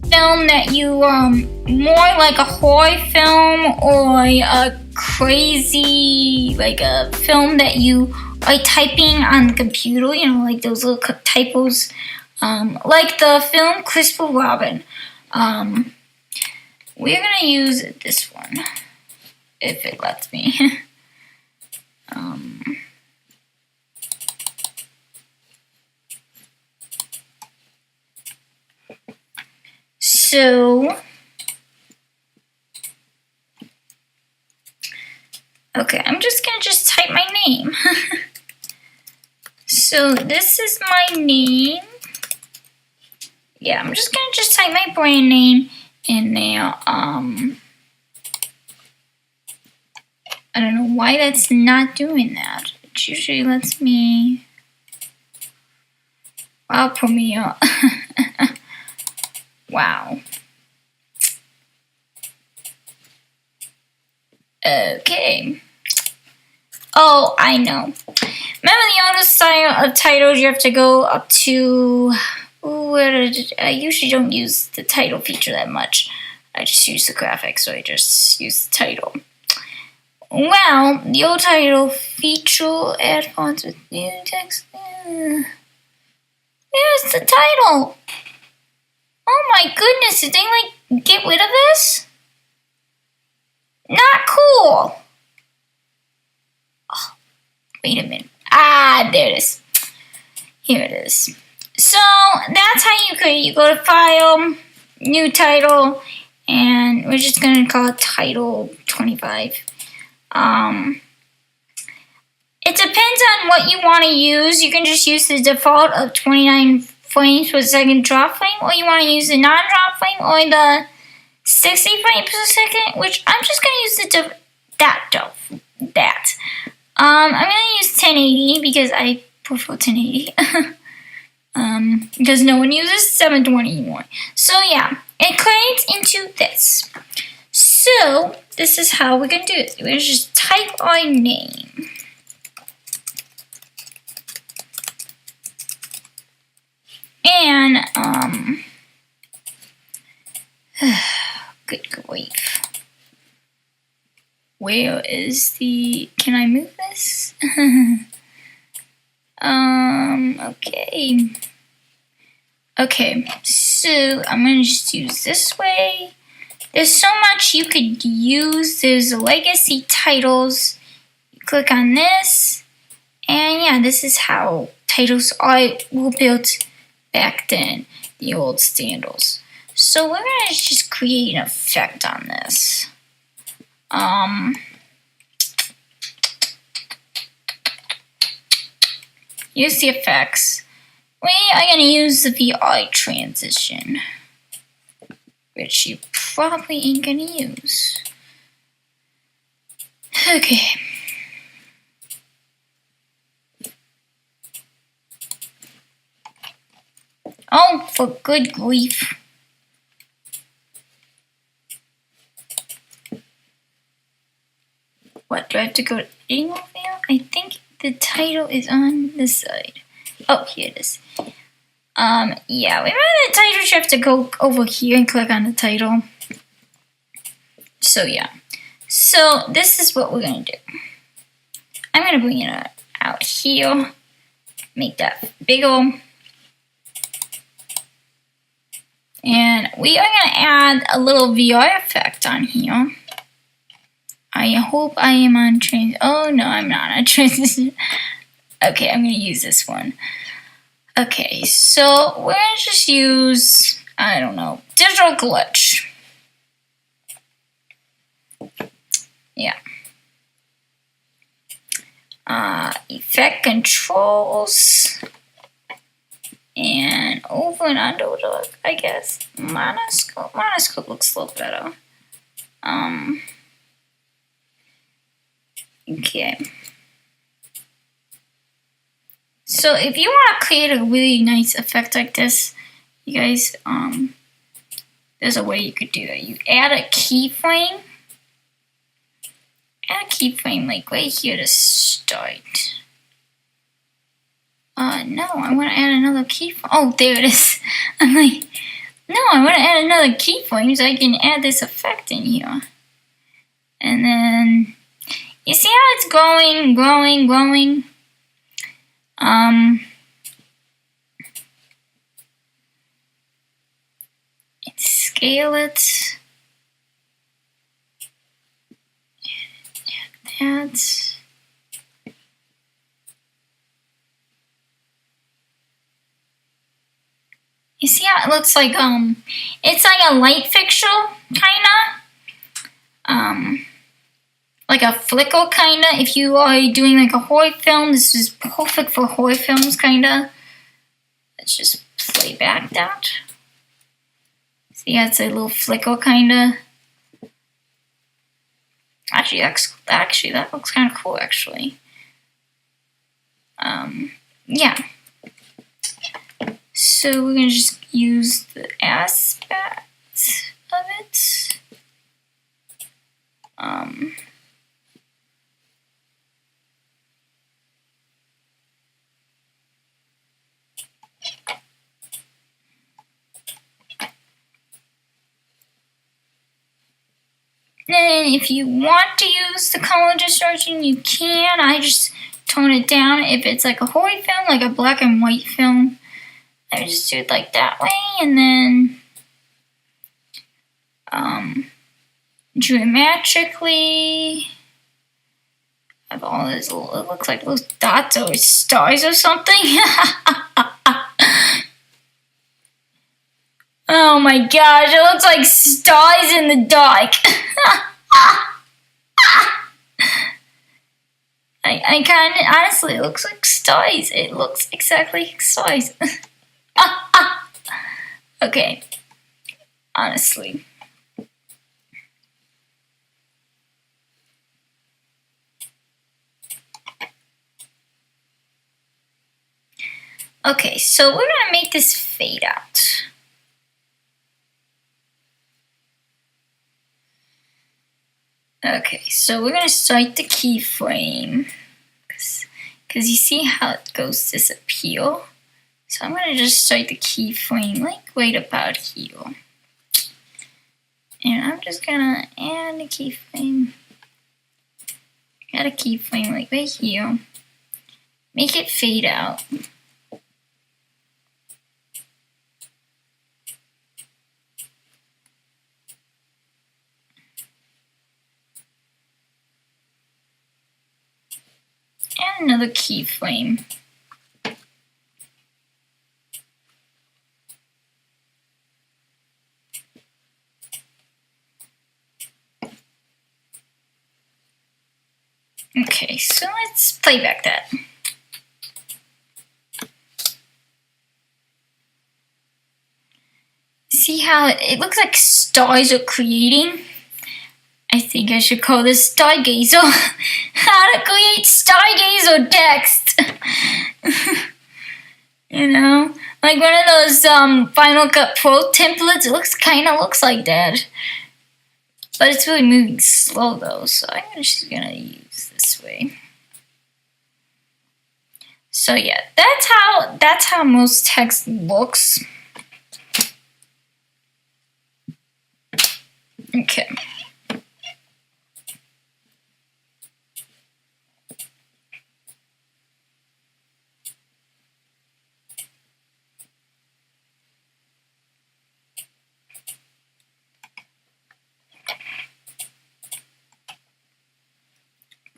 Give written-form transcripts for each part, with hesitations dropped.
Film that you more like a horror film or a crazy like a film that you are typing on the computer, you know, like those little typos, like the film Christopher Robin. We're gonna use this one if it lets me. So, okay, I'm just gonna type my name. So this is my name. Yeah, I'm just gonna type my brand name in there. I don't know why that's not doing that. It usually lets me. Wow, Premiere. Wow. Okay. Oh, I know. Remember the other style of titles? You have to go up to. I usually don't use the title feature that much. I just use the graphics, so I just use the title. Well, the old title feature add fonts with new text. Here's the title. Oh my goodness, did they like get rid of this? Not cool. Oh, wait a minute. Ah, there it is. Here it is. So that's how you create. You go to File, New Title, and we're just gonna call it Title 25. It depends on what you want to use. You can just use the default of 29 frames per second drop frame, or you want to use the non-drop frame, or the 60 frames per second, which I'm just going to use that. I'm going to use 1080 because I prefer 1080. Because no one uses 720 anymore. So yeah, it creates into this. So this is how we're going to do it. We're going to just type our name. And, good grief. Where is the, can I move this? Okay. Okay, so I'm gonna just use this way. There's so much you could use. There's legacy titles. You click on this, and yeah, this is how titles were built back then, the old standards. So we're gonna just create an effect on this. Use the effects. We are gonna use the VI transition, which you probably ain't gonna use. Okay. Oh, for good grief. What, do I have to go to editing over there? I think the title is on this side. Oh, here it is. Yeah, remember the title, you have to go over here and click on the title. So, yeah. So, this is what we're going to do. I'm going to bring it out here. Make that bigger. And we are going to add a little VR effect on here. I hope I am on transition. Oh, no, I'm not on transition. Okay, I'm going to use this one. Okay, so we're going to just use, I don't know, digital glitch. Yeah. Effect controls. And over and under, I guess. Monoscope. Monoscope looks a little better. Okay. So if you want to create a really nice effect like this, you guys, there's a way you could do that. You add a keyframe. keyframe like right here to start. No, I want to add another keyframe. Oh, there it is. I'm like, no, I want to add another keyframe so I can add this effect in here. And then, you see how it's growing, growing, growing? Scale it. Add that. You see how it looks like, it's like a light fixture, kinda. Like a flicker, kinda. If you are doing like a horror film, this is perfect for horror films, kinda. Let's just play back that. See how it's a little flicker, kinda. Actually, that looks kind of cool, actually. Yeah. So we're gonna just use the aspect of it. Then if you want to use the color distortion, you can. I just tone it down. If it's like a horror film, like a black and white film, I just do it like that way, and then geometrically have all this little, it looks like those dots or stars or something. Oh my gosh, it looks like stars in the dark. I kind of, honestly, it looks like stars. It looks exactly like stars. Okay, honestly. Okay, so we're gonna make this fade out. Okay, so we're gonna start the keyframe because you see how it goes disappear. So I'm gonna just start the keyframe like right about here, and I'm just gonna add a keyframe. Add a keyframe like right here. Make it fade out. And another keyframe. Okay, so let's play back that. See how it looks like stars are creating? I think I should call this Stargazer. How to create Stargazer text. You know, like one of those Final Cut Pro templates. It kind of looks like that, but it's really moving slow though. So I'm just gonna use this way. So yeah, that's how most text looks. Okay.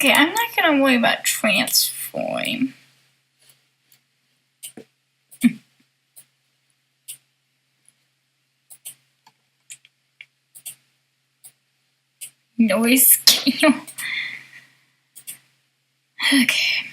Okay, I'm not gonna worry about transform. Noise scale. Okay.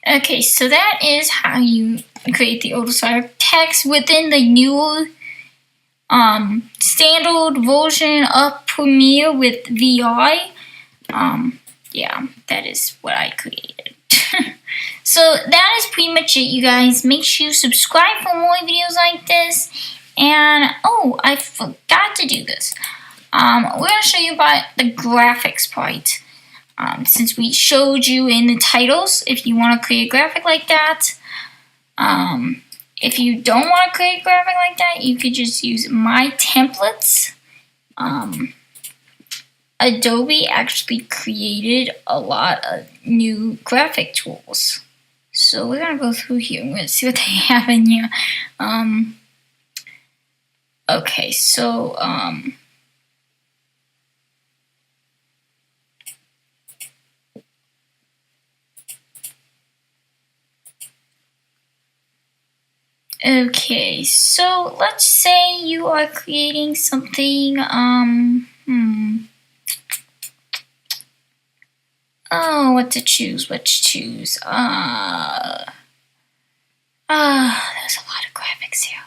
Okay, so that is how you create the auto-style text within the new standard version of Premiere with VI. Yeah, that is what I created. So So that is pretty much it, you guys. Make sure you subscribe for more videos like this. And, oh, I forgot to do this. We're going to show you about the graphics part. Since we showed you in the titles, if you want to create a graphic like that. If you don't want to create a graphic like that, you could just use My Templates. Adobe actually created a lot of new graphic tools. So we're going to go through here. We're going to see what they have in here. Okay, so okay, so let's say you are creating something, oh, what to choose, there's a lot of graphics here.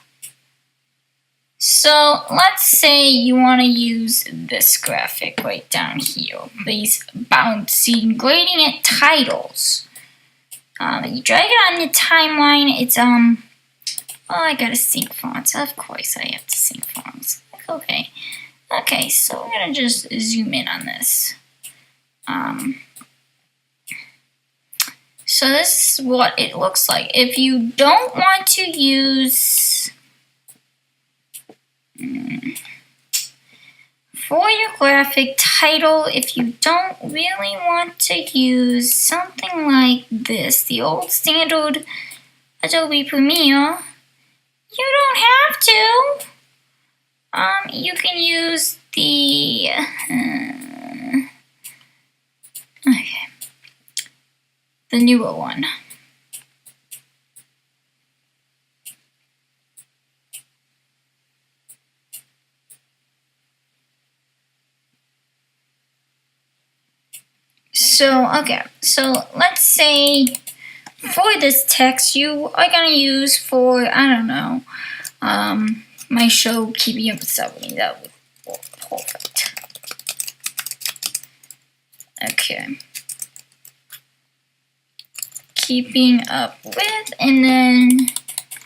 So let's say you want to use this graphic right down here, these bouncy gradient titles. You drag it on the timeline, it's, oh, I gotta sync fonts. Of course I have to sync fonts. Okay. Okay, so we're gonna just zoom in on this. So this is what it looks like. If you don't want to use for your graphic title, if you don't really want to use something like this, the old standard Adobe Premiere, you don't have to. You can use the the newer one. So, okay, so let's say for this text you are going to use for, I don't know, my show Keeping Up with Stephanie. That would work perfect. Okay. Keeping Up with, and then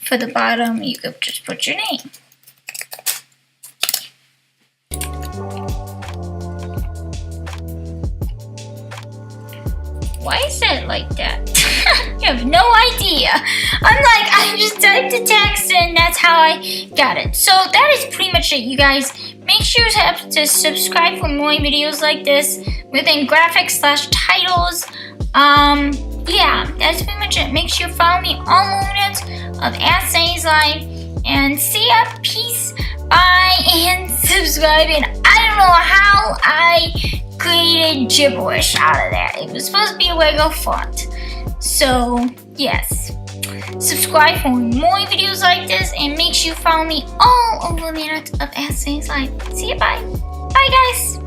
for the bottom you could just put your name. Why is it like that? You have no idea. I just typed the text and that's how I got it. So that is pretty much it, you guys. Make sure to subscribe for more videos like this within graphics/titles. Yeah, that's pretty much it. Make sure you follow me all minutes of Ask Sunny's Life. And see ya, peace, bye, and subscribe. And I don't know how I created gibberish out of that. It was supposed to be a regular font. So, yes. Subscribe for more videos like this, and make sure you follow me all over the internet of Ask Sunny's Life. See ya, bye. Bye, guys.